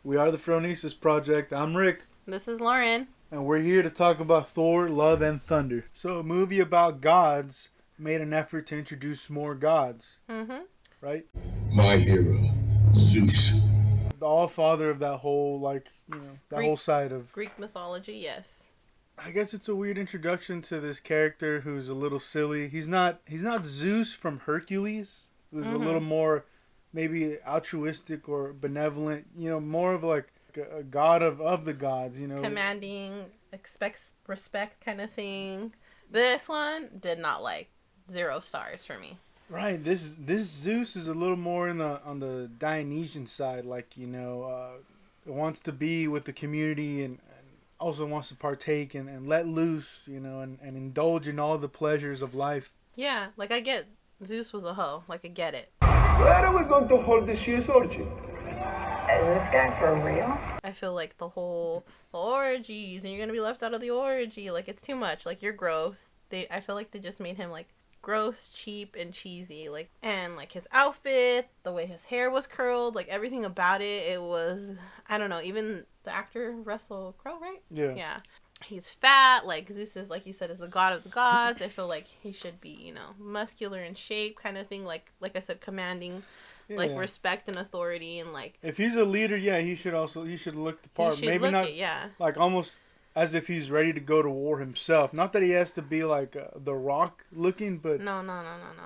We are the Phronesis Project. I'm Rick. This is Lauren. And we're here to talk about Thor, Love, and Thunder. So, a movie about gods made an effort to introduce more gods. Mm-hmm. Right? My hero, Zeus. The all-father of that whole, whole side of... Greek mythology, yes. I guess it's a weird introduction to this character who's a little silly. He's not Zeus from Hercules, who's a little more maybe altruistic or benevolent, more of like a god of the gods, Commanding, expects respect kind of thing. This one did not like. 0 stars for me. Right. This Zeus is a little more on the Dionysian side, wants to be with the community and also wants to partake and let loose, and indulge in all the pleasures of life. Yeah, I get Zeus was a hoe. I get it. Where are we going to hold this year's orgy? Is this guy for real? I feel like the orgies, and you're gonna be left out of the orgy. It's too much. You're gross. I feel like they just made him gross, cheap, and cheesy. And his outfit, the way his hair was curled, everything about it. It was, I don't know. Even the actor Russell Crowe, right? Yeah. He's fat. Zeus is, like you said, is the god of the gods. I feel like he should be, muscular in shape, kind of thing. Like I said, commanding. Yeah. Respect and authority and if he's a leader, yeah, he should look the part. Maybe not almost as if he's ready to go to war himself. Not that he has to be the Rock looking, but no.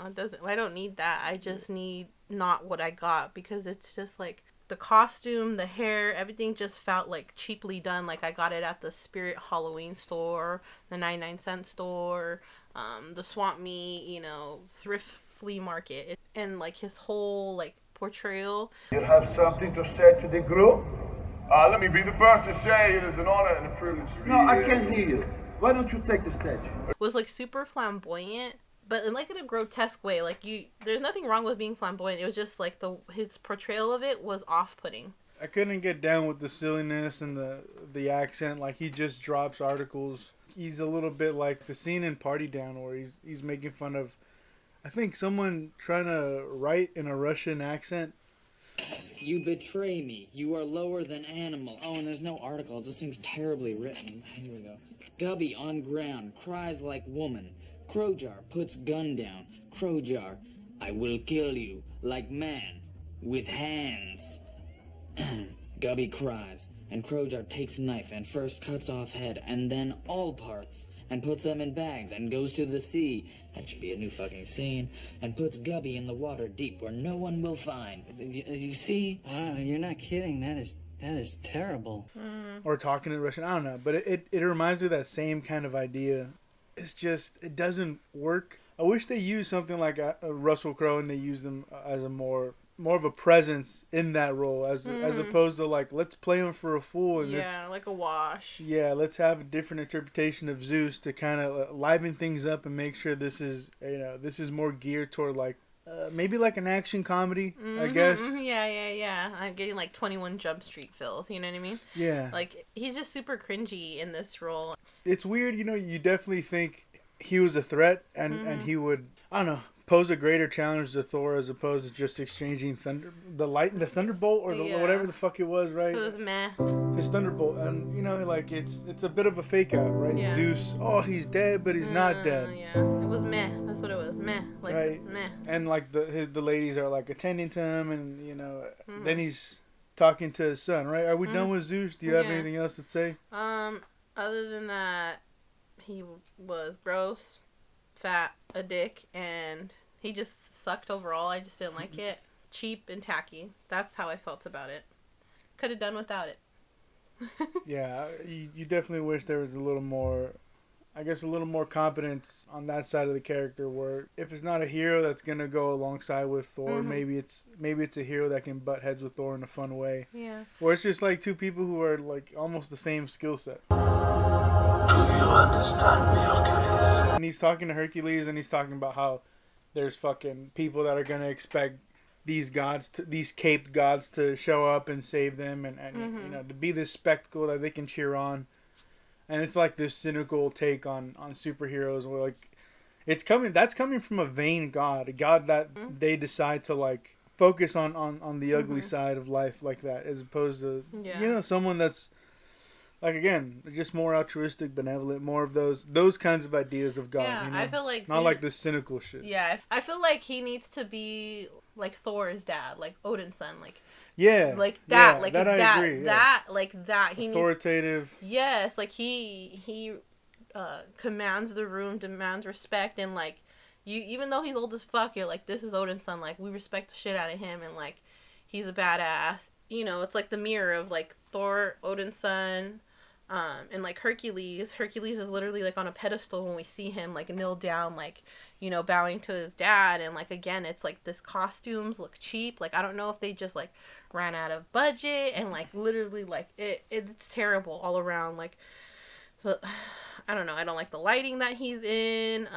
It doesn't. I don't need that. I just need not what I got, because it's just the costume, the hair, everything just felt cheaply done. I got it at the Spirit Halloween store, the 99-cent store, the Swamp Meat, thrift flea market, and his whole portrayal. You have something to say to the group? Let me be the first to say it is an honor and a privilege to be No, I can't hear you. Why don't you take the stage? Was super flamboyant, but in a grotesque way. There's nothing wrong with being flamboyant. It was just his portrayal of it was off-putting. I couldn't get down with the silliness and the accent. He just drops articles. He's a little bit like the scene in Party Down where he's making fun of, I think, someone trying to write in a Russian accent. You betray me. You are lower than animal. Oh, and there's no articles. This thing's terribly written. Here we go. Gubby on ground, cries like woman. Crowjar puts gun down. Crowjar, I will kill you like man, with hands. Gubby cries, and Crowjar takes knife and first cuts off head, and then all parts, and puts them in bags, and goes to the sea. That should be a new fucking scene. And puts Gubby in the water deep where no one will find. You see? Wow, you're not kidding. That is terrible. Or talking in Russian, I don't know. But it reminds me of that same kind of idea. It's just, it doesn't work. I wish they used something like a Russell Crowe and they used him as a more of a presence in that role as opposed to let's play him for a fool and like a wash. Yeah, let's have a different interpretation of Zeus to kind of liven things up and make sure this is more geared toward maybe an action comedy, I guess. Yeah. I'm getting 21 Jump Street feels, you know what I mean? Yeah. He's just super cringy in this role. It's weird, you definitely think he was a threat and he would, I don't know, pose a greater challenge to Thor as opposed to just exchanging the thunderbolt or whatever the fuck it was, right? It was meh. His thunderbolt, and it's a bit of a fake out, right? Yeah. Zeus, he's dead, but he's not dead. Yeah, it was meh. That's what it was, meh. Right. Meh. And the ladies are attending to him, and then he's talking to his son, right? Are we done with Zeus? Do you have anything else to say? Other than that, he was gross, fat, a dick, and he just sucked overall. I just didn't like it. Cheap and tacky. That's how I felt about it. Could have done without it. Yeah, you definitely wish there was a little more competence on that side of the character, where if it's not a hero that's gonna go alongside with Thor, maybe it's a hero that can butt heads with Thor in a fun way. Yeah. Or it's just two people who are almost the same skill set. Do you understand me, Hercules? And he's talking to Hercules, and he's talking about how there's fucking people that are gonna expect these caped gods to show up and save them, and to be this spectacle that they can cheer on. And it's this cynical take on superheroes where that's coming from a vain god, a god that they decide to focus on the ugly side of life like that, as opposed to someone that's like, again, just more altruistic, benevolent, more of those kinds of ideas of God. Yeah, I feel like not like this cynical shit. Yeah, I feel like he needs to be like Thor's dad, like Odin's son, like like that, that I agree, like that. He authoritative. Yes, like he commands the room, demands respect, and like you, even though he's old as fuck, you're like, this is Odin's son. Like, we respect the shit out of him, and like he's a badass. It's like the mirror of like Thor, Odin's son. And like Hercules is literally like on a pedestal when we see him like kneel down, like, bowing to his dad. And like, again, it's like this costumes look cheap. Like, I don't know if they just like ran out of budget, and like literally like it's terrible all around. Like, I don't know. I don't like the lighting that he's in.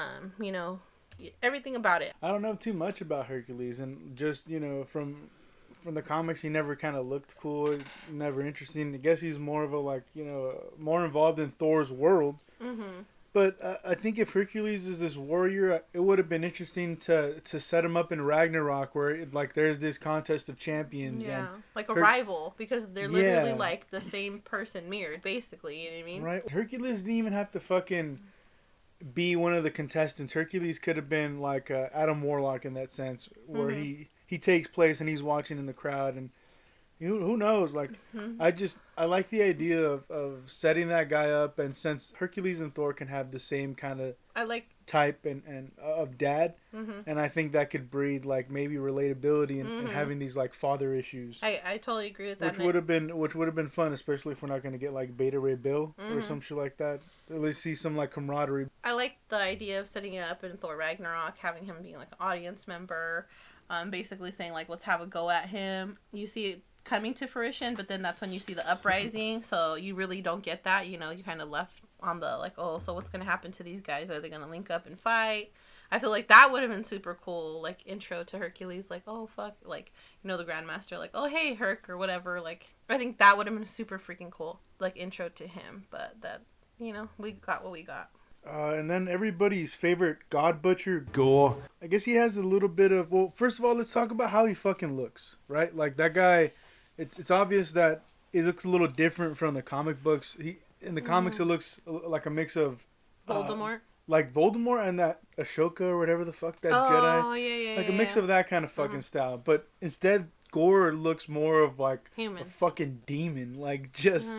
Everything about it. I don't know too much about Hercules, and just, from the comics, he never kind of looked cool, never interesting. I guess he's more of a, like, more involved in Thor's world. Mm-hmm. But I think if Hercules is this warrior, it would have been interesting to set him up in Ragnarok, where there's this contest of champions. Yeah, like a rival, because they're literally like the same person mirrored, basically. You know what I mean? Right. Hercules didn't even have to fucking be one of the contestants. Hercules could have been like Adam Warlock in that sense, where he takes place and he's watching in the crowd, and who knows, like, I like the idea of setting that guy up, and since Hercules and Thor can have the same kind of type and of dad, and I think that could breed like maybe relatability and having these like father issues. I totally agree with that. Which would have been fun, especially if we're not going to get like Beta Ray Bill or some shit like that. At least see some like camaraderie. I like the idea of setting it up in Thor Ragnarok, having him being like an audience member, basically saying like, let's have a go at him. You see it coming to fruition, but then that's when you see the uprising, so you really don't get that. You kind of left on the like, oh, so what's gonna happen to these guys? Are they gonna link up and fight? I feel like that would have been super cool, like intro to Hercules, like, oh fuck, like, the Grandmaster, like, oh hey Herc or whatever. Like, I think that would have been super freaking cool, like intro to him. But that, we got what we got. And then everybody's favorite God Butcher, Gorr. I guess he has a little bit of, well, first of all, let's talk about how he fucking looks, right? Like, that guy, it's obvious that it looks a little different from the comic books. In the comics, it looks like a mix of Voldemort. Like Voldemort and that Ashoka or whatever the fuck, that Jedi. Yeah. Like a mix of that kind of fucking style. But instead, Gorr looks more of like human. A fucking demon. Like, just,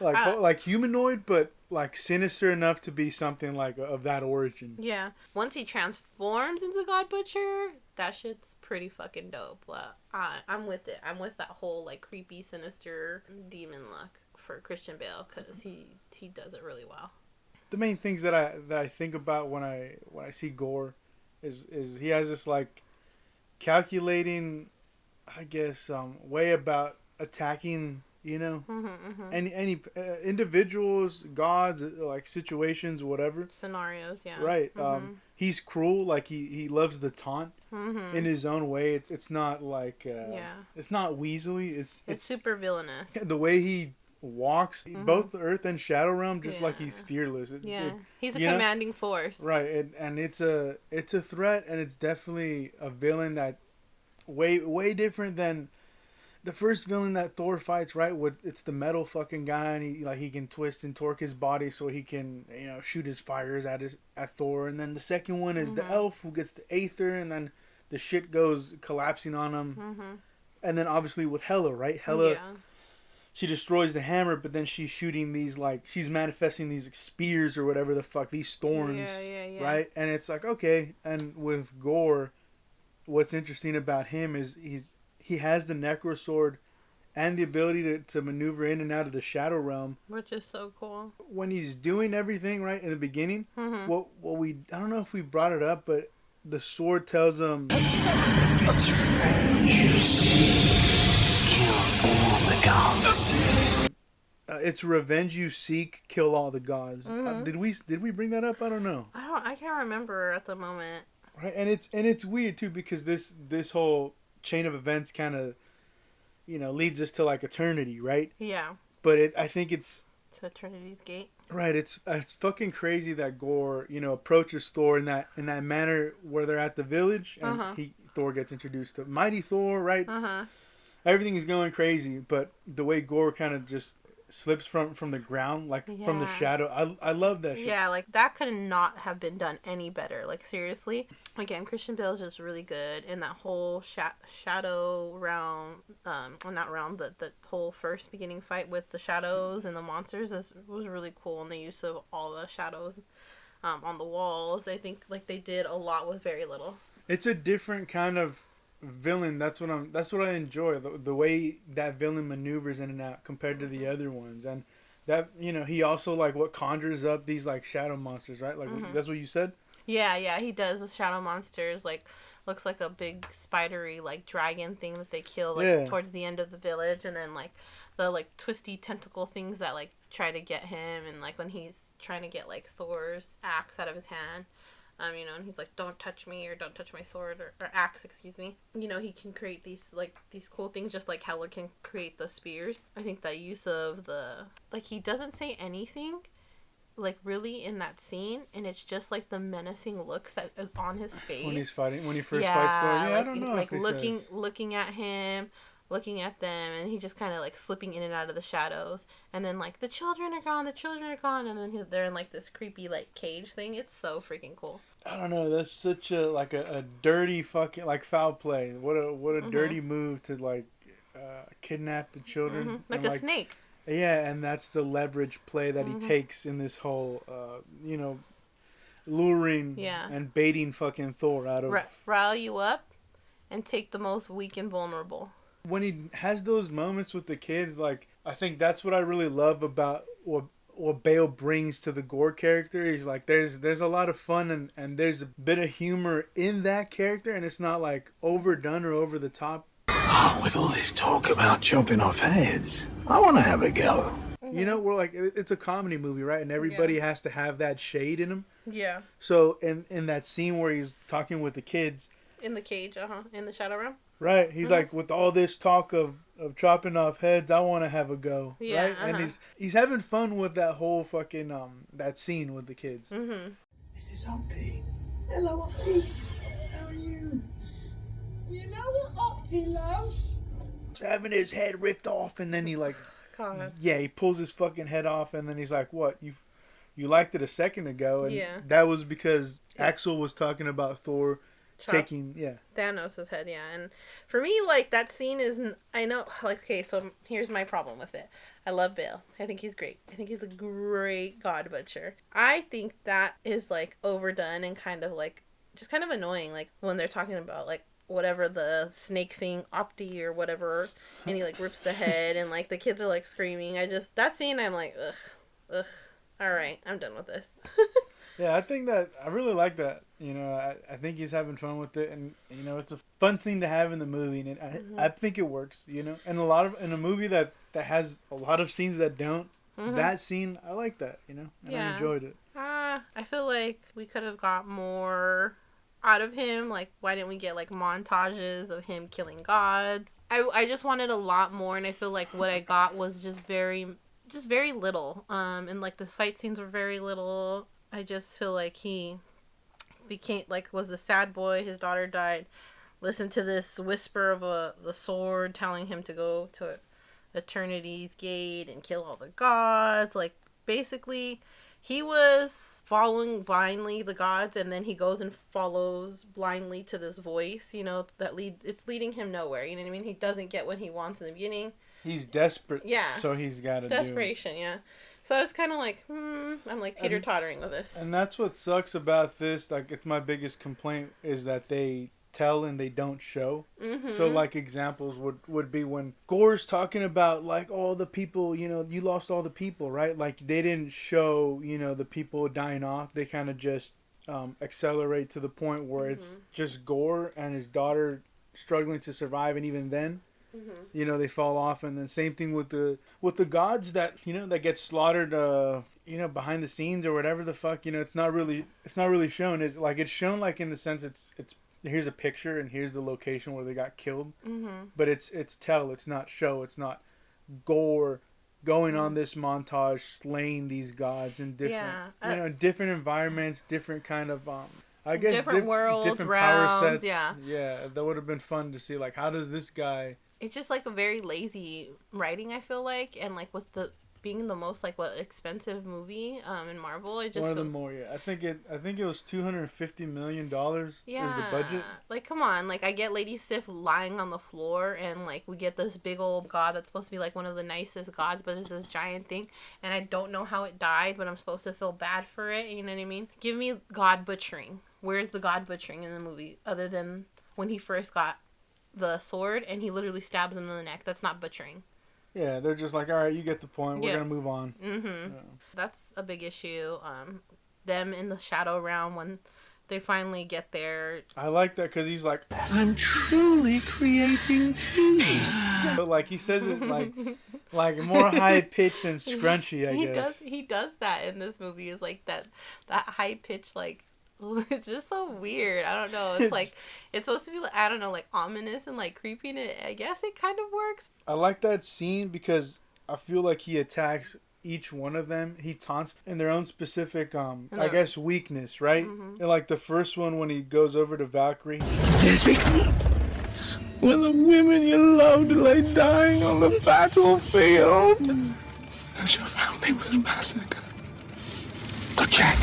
like humanoid, but like sinister enough to be something like of that origin. Yeah. Once he transforms into God Butcher, that shit's pretty fucking dope. I'm with it. I'm with that whole like creepy, sinister demon look for Christian Bale, because he does it really well. The main things that I think about when I see Gorr is he has this like calculating, I guess, way about attacking, any individuals, gods, like situations, whatever scenarios, yeah, right. He's cruel, like he loves the taunt in his own way. It's not like it's not weaselly. It's super villainous. The way he walks both Earth and Shadow Realm, just like he's fearless. He's a commanding force, right? And it's a threat, and it's definitely a villain that way different than the first villain that Thor fights, right? It's the metal fucking guy, and he can twist and torque his body so he can shoot his fires at Thor. And then the second one is the elf who gets the Aether, and then the shit goes collapsing on him. And then obviously with Hela, right? Hela, she destroys the hammer, but then she's shooting these, like, she's manifesting these spears or whatever the fuck, these thorns, right? And it's like, okay. And with Gorr, what's interesting about him is he has the Necro Sword and the ability to maneuver in and out of the Shadow Realm, which is so cool. When he's doing everything right in the beginning, I don't know if we brought it up, but the sword tells him, "Let's revenge you seek, kill all the gods." It's revenge you seek, kill all the gods. Did we bring that up? I don't know. I can't remember at the moment. Right, and it's weird too, because this whole chain of events kind of, leads us to like eternity, right? Yeah. But I think it's to Eternity's Gate. Right. It's fucking crazy that Gorr, approaches Thor in that manner where they're at the village, and Thor gets introduced to Mighty Thor, right? Uh-huh. Everything is going crazy, but the way Gorr kind of just slips from the ground, like from the Yeah. shadow. I love that shit. Yeah, like that could not have been done any better. Like seriously, again, Christian Bale's just really good in that whole shadow round. Well, not round, the whole first beginning fight with the shadows and the monsters was really cool, and the use of all the shadows on the walls. I think like they did a lot with very little. It's a different kind of villain. That's what I enjoy. The way that villain maneuvers in and out compared to the other ones, and that he also like what conjures up these like shadow monsters, right? Like that's what you said. Yeah, he does. The shadow monsters like looks like a big spidery like dragon thing that they kill like towards the end of the village, and then like the like twisty tentacle things that like try to get him, and like when he's trying to get like Thor's axe out of his hand. And he's like, don't touch me, or don't touch my sword, or axe, excuse me. He can create these cool things, just like Hela can create the spears. I think that use of he doesn't say anything, like, really in that scene, and it's just, like, the menacing looks that is on his face. When he first fights Thor. Yeah, I don't know like, if looking at him, looking at them, and he just kind of like slipping in and out of the shadows, and then like the children are gone, and then they're in like this creepy like cage thing. It's so freaking cool. I don't know. That's such a dirty fucking like foul play. What a dirty move to like kidnap the children like a snake. Yeah, and that's the leverage play that he takes in this whole luring and baiting fucking Thor out of rile you up and take the most weak and vulnerable. When he has those moments with the kids, like, I think that's what I really love about what Bale brings to the Gorr character. He's like, there's a lot of fun and there's a bit of humor in that character, and it's not like overdone or over the top. With all this talk about chopping off heads, I want to have a go. We're like, it's a comedy movie, right? And everybody has to have that shade in them. Yeah. So in that scene where he's talking with the kids in the cage, in the shadow realm. Right, he's like, with all this talk of chopping off heads, I want to have a go, right? And he's having fun with that whole fucking that scene with the kids. This is Opti. Hello, Opti. How are you? You know what Opti loves? He's having his head ripped off, and then he like, God. Yeah, he pulls his fucking head off, and then he's like, "What you liked it a second ago?" And that was because Axel was talking about Thor. Taking Thanos' head, and for me, like, that scene is, I know, like, okay, so here's my problem with it. I love Bale. I think he's great. I think he's a great God Butcher. I think that is, like, overdone and kind of, like, just kind of annoying, like, when they're talking about, like, whatever the snake thing, Opti or whatever, and he, like, rips the head, and, like, the kids are, like, screaming. that scene, I'm like, ugh, alright, I'm done with this. Yeah, I think that I really like that. I think he's having fun with it, and it's a fun scene to have in the movie, and I think it works. And in a movie that has a lot of scenes that don't. That scene, I like that. And I enjoyed it. I feel like we could have got more out of him. Like, why didn't we get like montages of him killing gods? I just wanted a lot more, and I feel like what I got was just very little. And like the fight scenes were very little. I just feel like he became, like, was the sad boy, his daughter died, listened to this whisper of the sword telling him to go to Eternity's Gate and kill all the gods. Like, basically, he was following blindly the gods, and then he goes and follows blindly to this voice, it's leading him nowhere, you know what I mean? He doesn't get what he wants in the beginning. He's desperate. Yeah. So he's got to desperation, yeah. So I was kind of like, I'm like teeter-tottering with this. And that's what sucks about this. Like, it's my biggest complaint is that they tell and they don't show. So, like, examples would be when Gorr's talking about, like, all the people, you lost all the people, right? Like, they didn't show, the people dying off. They kind of just accelerate to the point where it's just Gorr and his daughter struggling to survive, and even then, they fall off. And then same thing with the gods that that get slaughtered behind the scenes or whatever the fuck. It's not really shown. It's like it's shown like in the sense it's here's a picture and here's the location where they got killed, but it's tell, it's not show. It's not Gorr going on this montage slaying these gods in different different environments, different kind of I guess different worlds, different realms, power sets. yeah. Yeah, that would have been fun to see. Like, how does this guy? It's just like a very lazy writing, I feel like, and like with the being the most like expensive movie in Marvel, it just One of the more, yeah. I think it was $250 million. yeah, was the budget. Like, come on, like I get Lady Sif lying on the floor, and like we get this big old god that's supposed to be like one of the nicest gods, but it's this giant thing, and I don't know how it died, but I'm supposed to feel bad for it. You know what I mean? Give me god butchering. Where's the god butchering in the movie, other than when he first got the sword and he literally stabs him in the neck? That's not butchering. Yeah, they're just like, all right, you get the point. We're gonna move on. Mm-hmm. Yeah. That's a big issue. Them in the Shadow Realm when they finally get there. I like that because he's like, I'm truly creating peace. But like he says it like more high pitched and scrunchy. I guess he does that in this movie. Is like that high pitched like. It's just so weird. I don't know. It's like it's supposed to be like, I don't know, like ominous and like creepy. And I guess it kind of works. I like that scene because I feel like he attacks each one of them. He taunts in their own specific I guess weakness, right? Mm-hmm. And like the first one when he goes over to Valkyrie. There's weakness when the women you loved lay dying on the battlefield. As your family was massacred. Good chat.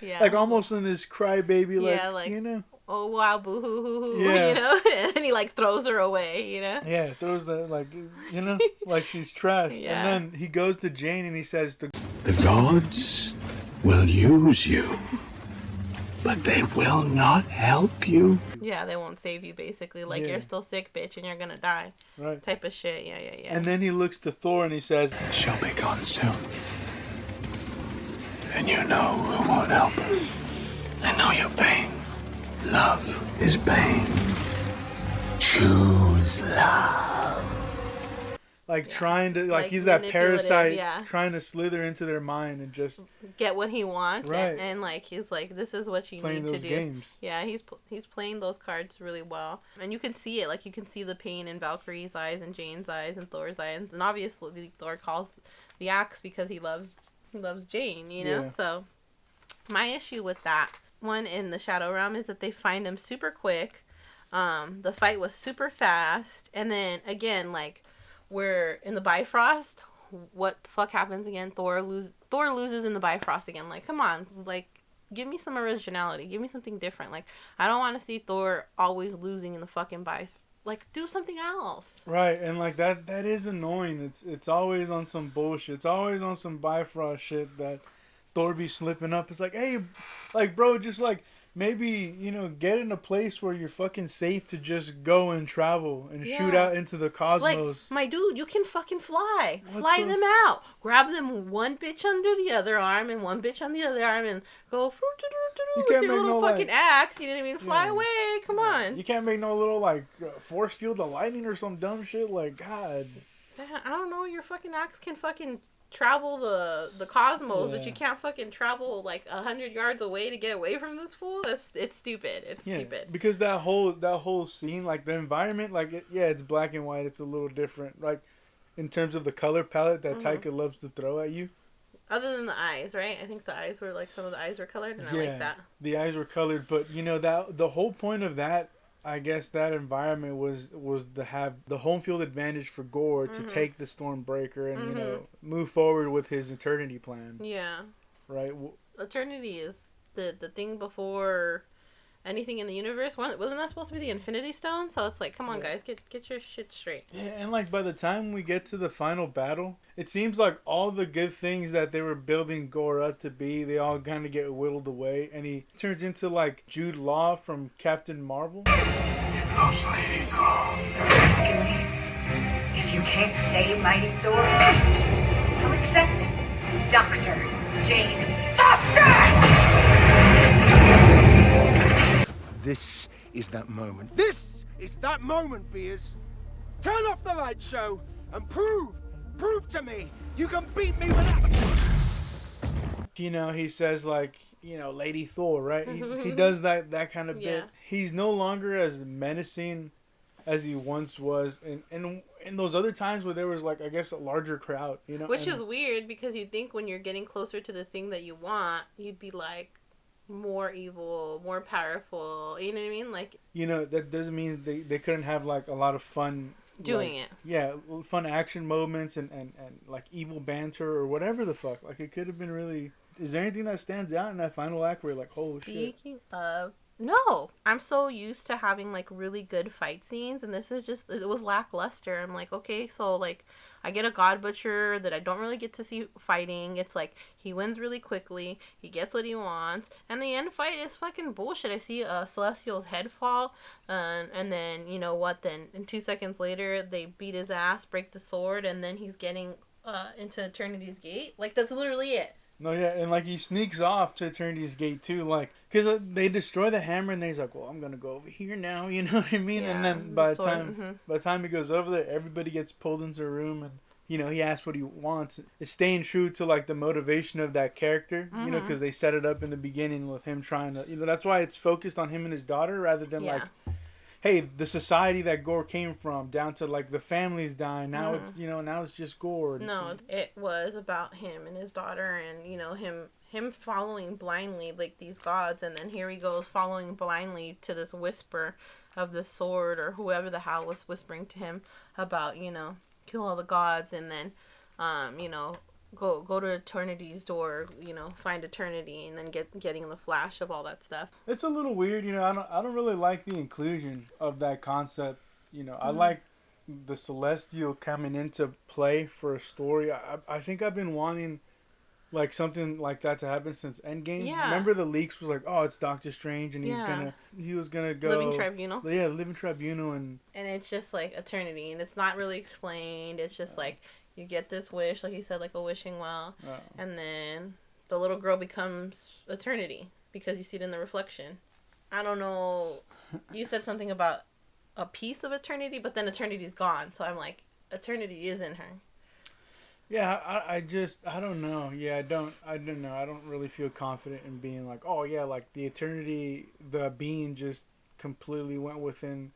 Yeah. Like almost in this crybaby, like, yeah, like, you know. Oh wow, boo hoo hoo hoo, yeah. You know, and then he like throws her away, you know. Yeah, throws the like, you know, like she's trash. Yeah. And then he goes to Jane and he says, "The gods will use you, but they will not help you." Yeah, they won't save you. Basically, like you're still sick, bitch, and you're gonna die. Right. Type of shit. Yeah. And then he looks to Thor and he says, "She'll be gone soon." And you know who won't help her. I know your pain. Love is pain. Choose love. Like trying to, like he's that parasite trying to slither into their mind and just get what he wants. Right. And like he's like, this is what you need to do. Games. Yeah, he's playing those cards really well, and you can see it. Like you can see the pain in Valkyrie's eyes and Jane's eyes and Thor's eyes, and obviously Thor calls the axe because he loves Jane, you know? Yeah. So my issue with that one in the Shadow Realm is that they find him super quick. The fight was super fast. And then again, like we're in the Bifrost. What the fuck happens again? Thor loses in the Bifrost again. Like, come on, like give me some originality. Give me something different. Like I don't want to see Thor always losing in the fucking Bifrost. Like, do something else. Right, and like that is annoying. It's always on some bullshit. It's always on some Bifrost shit that Thor be slipping up. It's like, hey, like, bro, just like maybe, you know, get in a place where you're fucking safe to just go and travel and shoot out into the cosmos. Like, my dude, you can fucking fly. Fly them out. Grab them one bitch under the other arm and one bitch on the other arm and go with your little fucking axe. You know what I mean? Fly away. Come on. You can't make no little, like, force field of lightning or some dumb shit. Like, God. I don't know. Your fucking axe can fucking travel the cosmos, but you can't fucking travel like 100 yards away to get away from this fool. It's stupid. It's stupid. Because that whole scene, like the environment, like it's black and white. It's a little different, like in terms of the color palette that Taika loves to throw at you. Other than the eyes, right? I think the eyes were like some of the eyes were colored, and I like that. The eyes were colored, but you know that the whole point of that. I guess that environment was to have the home field advantage for Gorr to take the Stormbreaker and you know move forward with his Eternity plan. Yeah. Right. Eternity is the thing before anything in the universe. Wasn't that supposed to be the Infinity Stone? So it's like, come on, guys, get your shit straight. Yeah, and like by the time we get to the final battle, it seems like all the good things that they were building Gorr up to be, they all kind of get whittled away, and he turns into like Jude Law from Captain Marvel. You've lost Lady Thor. If you can't save Mighty Thor, I'll accept Dr. Jane Foster! This is that moment. This is that moment, Beers. Turn off the light show and prove to me you can beat me without... You know, he says like, you know, Lady Thor, right? He does that kind of bit. He's no longer as menacing as he once was. And in those other times where there was like, I guess, a larger crowd, you know? Which is weird because you'd think when you're getting closer to the thing that you want, you'd be like, more evil, more powerful. You know what I mean? Like, You know, that doesn't mean they couldn't have like a lot of fun doing like, it. Yeah, fun action moments and like evil banter or whatever the fuck. Like it could have been really. Is there anything that stands out in that final act where you're like, oh shit? Speaking of, no, I'm so used to having like really good fight scenes, and this is just, it was lackluster. I'm like, okay, so like I get a god butcher that I don't really get to see fighting. It's like he wins really quickly, he gets what he wants, and the end fight is fucking bullshit. I see Celestial's head fall, and then you know what? Then in 2 seconds later, they beat his ass, break the sword, and then he's getting into Eternity's Gate. Like that's literally it. No, yeah, and like he sneaks off to Eternity's Gate too, like because they destroy the hammer, and then he's like, "Well, I'm gonna go over here now," you know what I mean? Yeah, and then by the time he goes over there, everybody gets pulled into a room, and you know he asks what he wants. It's staying true to like the motivation of that character, you know, because they set it up in the beginning with him trying to, you know, that's why it's focused on him and his daughter rather than like, hey, the society that Gorr came from, down to like the family's dying. Now it's, you know, now it's just Gorr. No, it was about him and his daughter, and you know him following blindly like these gods, and then here he goes following blindly to this whisper of the sword, or whoever the hell was whispering to him about, you know, kill all the gods, and then you know, go to Eternity's door, you know, find eternity, and then getting the flash of all that stuff. It's a little weird, you know. I don't really like the inclusion of that concept. You know, I like the Celestial coming into play for a story. I think I've been wanting like something like that to happen since Endgame. Yeah. Remember the leaks was like, oh, it's Doctor Strange, and he was gonna go Living Tribunal. Yeah, Living Tribunal, and it's just like eternity, and it's not really explained. It's just like you get this wish, like you said, like a wishing well, and then the little girl becomes eternity because you see it in the reflection. I don't know. You said something about a piece of eternity, but then eternity's gone. So I'm like, eternity is in her. Yeah, I don't know. Yeah, I don't know. I don't really feel confident in being like, oh yeah, like the eternity, the being just completely went within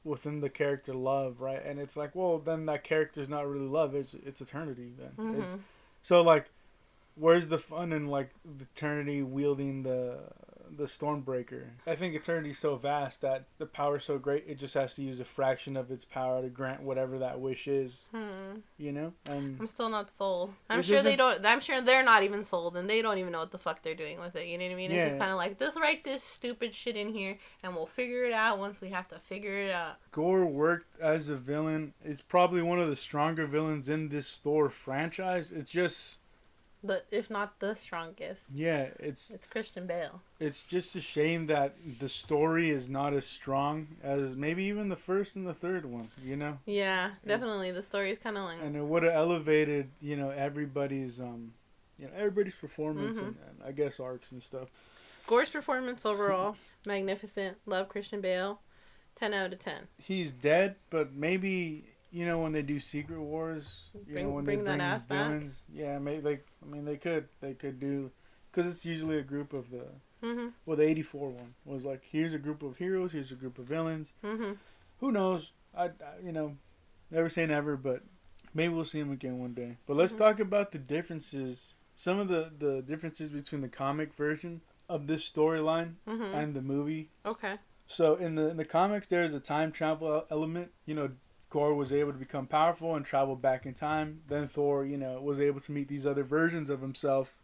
the character love, right? And it's like, well, then that character's not really love. It's eternity then. It's, so like, where's the fun in like the eternity wielding the Stormbreaker? I think eternity's so vast that the power's so great, it just has to use a fraction of its power to grant whatever that wish is. You know? And I'm still not sold. I'm sure they're not even sold, and they don't even know what the fuck they're doing with it. You know what I mean? Yeah. It's just kind of like, let's write this stupid shit in here, and we'll figure it out once we have to figure it out. Gorr worked as a villain. Is probably one of the stronger villains in this Thor franchise. It's just, if not the strongest. Yeah, it's Christian Bale. It's just a shame that the story is not as strong as maybe even the first and the third one, you know? Yeah, definitely. The story is kind of like... And it would have elevated, you know, everybody's performance and I guess arcs and stuff. Gorr's performance overall, magnificent. Love Christian Bale. 10 out of 10. He's dead, but maybe... You know, when they do Secret Wars, when they bring that ass villains, back. Yeah, they could do, because it's usually a group of the, well, the 84 one was like, here's a group of heroes, here's a group of villains. Who knows? I never say never, but maybe we'll see him again one day. But let's talk about the differences, some of the differences between the comic version of this storyline and the movie. Okay. So in the comics, there's a time travel element. You know, Gorr was able to become powerful and travel back in time. Then Thor, you know, was able to meet these other versions of himself.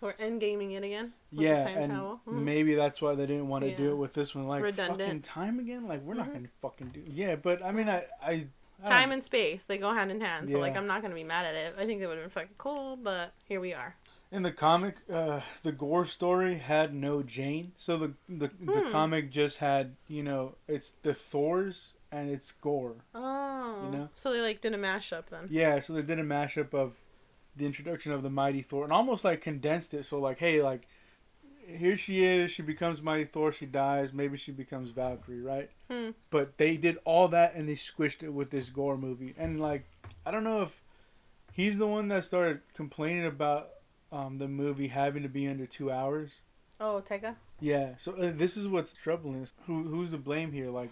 Or endgaming it again. Yeah, and maybe that's why they didn't want to do it with this one. Like, redundant. Fucking time again? Like, we're not going to fucking do... Yeah, but, I mean, I time and space, they go hand in hand. So, like, I'm not going to be mad at it. I think it would have been fucking cool, but here we are. In the comic, the Gorr story had no Jane. So the comic just had, you know, it's the Thors... And it's Gorr. Oh. You know? So they like did a mashup then. Yeah, so they did a mashup of the introduction of the Mighty Thor and almost like condensed it. So like, hey, like here she is, she becomes Mighty Thor, she dies, maybe she becomes Valkyrie, right? But they did all that and they squished it with this Gorr movie. And like, I don't know if he's the one that started complaining about the movie having to be under 2 hours. Oh, Taika? Yeah. So this is what's troubling us. Who's to blame here? Like,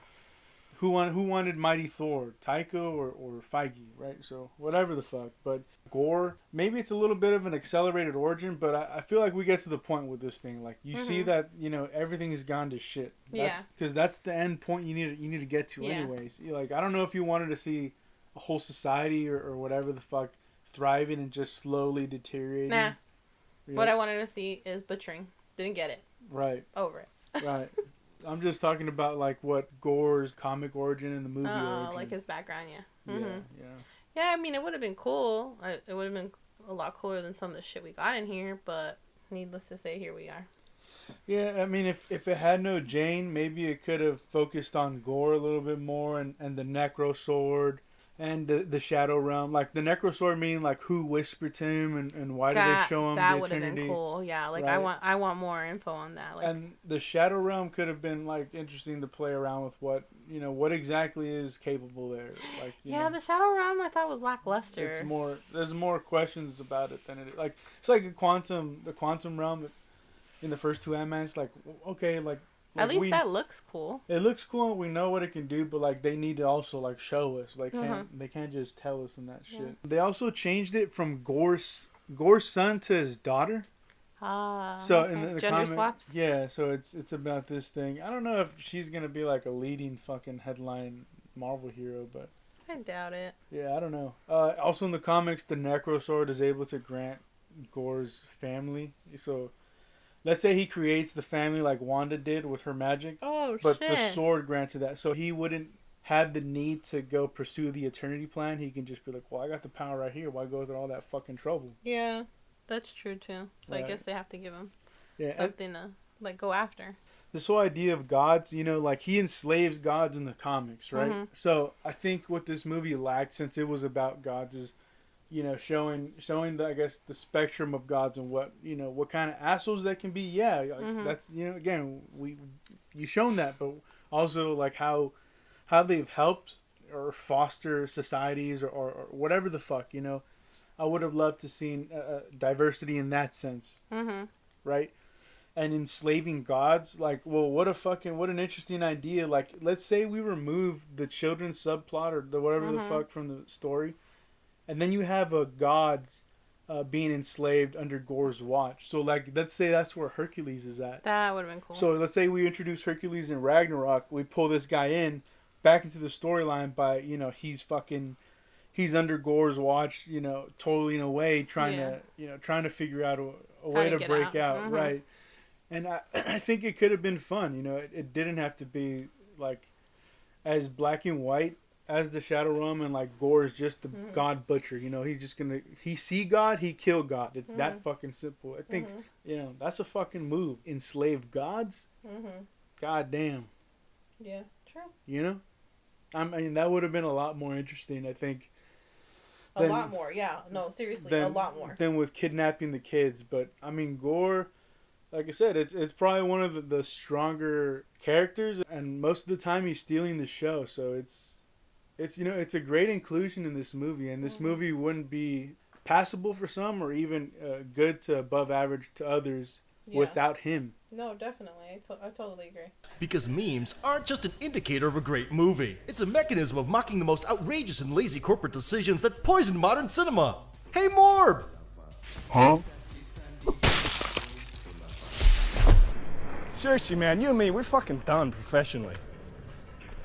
who wanted Mighty Thor, Taika or Feige, right? So whatever the fuck. But Gorr, maybe it's a little bit of an accelerated origin, but I feel like we get to the point with this thing. Like you see that everything has gone to shit. Because that's the end point you need to get to anyways. Like I don't know if you wanted to see a whole society or whatever the fuck thriving and just slowly deteriorating. Nah. What I wanted to see is butchering. Didn't get it. Right. Over it. Right. I'm just talking about like what Gorr's comic origin and the movie origin. Oh, like his background, yeah. Yeah. Yeah, I mean, it would have been cool. It would have been a lot cooler than some of the shit we got in here, but needless to say, here we are. Yeah, I mean, if it had no Jane, maybe it could have focused on Gorr a little bit more and the Necro Sword and the Shadow Realm. Like, the Necro Sword meaning, like, who whispered to him and why did they show him the That eternity. would have been cool, yeah. Like, right? I want more info on that. Like, and the Shadow Realm could have been, like, interesting to play around with what exactly is capable there. Like, the Shadow Realm I thought was lackluster. There's more questions about it than it is. Like, it's like the quantum realm in the first two Ant-Mans. Like, okay, like at least that looks cool. It looks cool and we know what it can do, but like they need to also like show us. Like they can't just tell us and that shit. They also changed it from Gorr's son to his daughter. So in the gender comic, swaps. Yeah, so it's about this thing. I don't know if she's gonna be like a leading fucking headline Marvel hero, but I doubt it. Yeah, I don't know. Also in the comics, the Necro Sword is able to grant Gorr's family. So let's say he creates the family like Wanda did with her magic. Oh, but shit. the sword granted that. So he wouldn't have the need to go pursue the Eternity plan. He can just be like, well, I got the power right here. Why go through all that fucking trouble? Yeah, that's true too. So Right. I guess they have to give him Yeah, something to like go after. This whole idea of gods, like he enslaves gods in the comics, right? So I think what this movie lacked, since it was about gods, is showing the, I guess, the spectrum of gods and what kind of assholes they can be. Yeah, like, that's again you shown that, but also like how they've helped or foster societies or whatever the fuck. I would have loved to seen diversity in that sense, right? And enslaving gods, like, well, what an interesting idea. Like, let's say we remove the children's subplot or the whatever the fuck from the story. And then you have a gods being enslaved under Gorr's watch. So, like, let's say that's where Hercules is at. That would have been cool. So, let's say we introduce Hercules in Ragnarok. We pull this guy in back into the storyline by, he's under Gorr's watch, totally in a way, trying to figure out a way to break out. Right. And I think it could have been fun. It didn't have to be, like, as black and white as the Shadow Realm, and like Gorr is just the God butcher. He's just he see God, he kill God. It's that fucking simple. I think that's a fucking move. Enslave gods. God damn. Yeah, true. I mean, that would have been a lot more interesting, I think. A lot more, yeah. No, seriously, a lot more than with kidnapping the kids. But I mean, Gorr, like I said, it's probably one of the stronger characters, and most of the time he's stealing the show. So it's a great inclusion in this movie, and this movie wouldn't be passable for some or even good to above average to others without him. No, definitely. I totally agree. Because memes aren't just an indicator of a great movie. It's a mechanism of mocking the most outrageous and lazy corporate decisions that poison modern cinema. Hey, Morb! Huh? Seriously, man, you and me, we're fucking done professionally.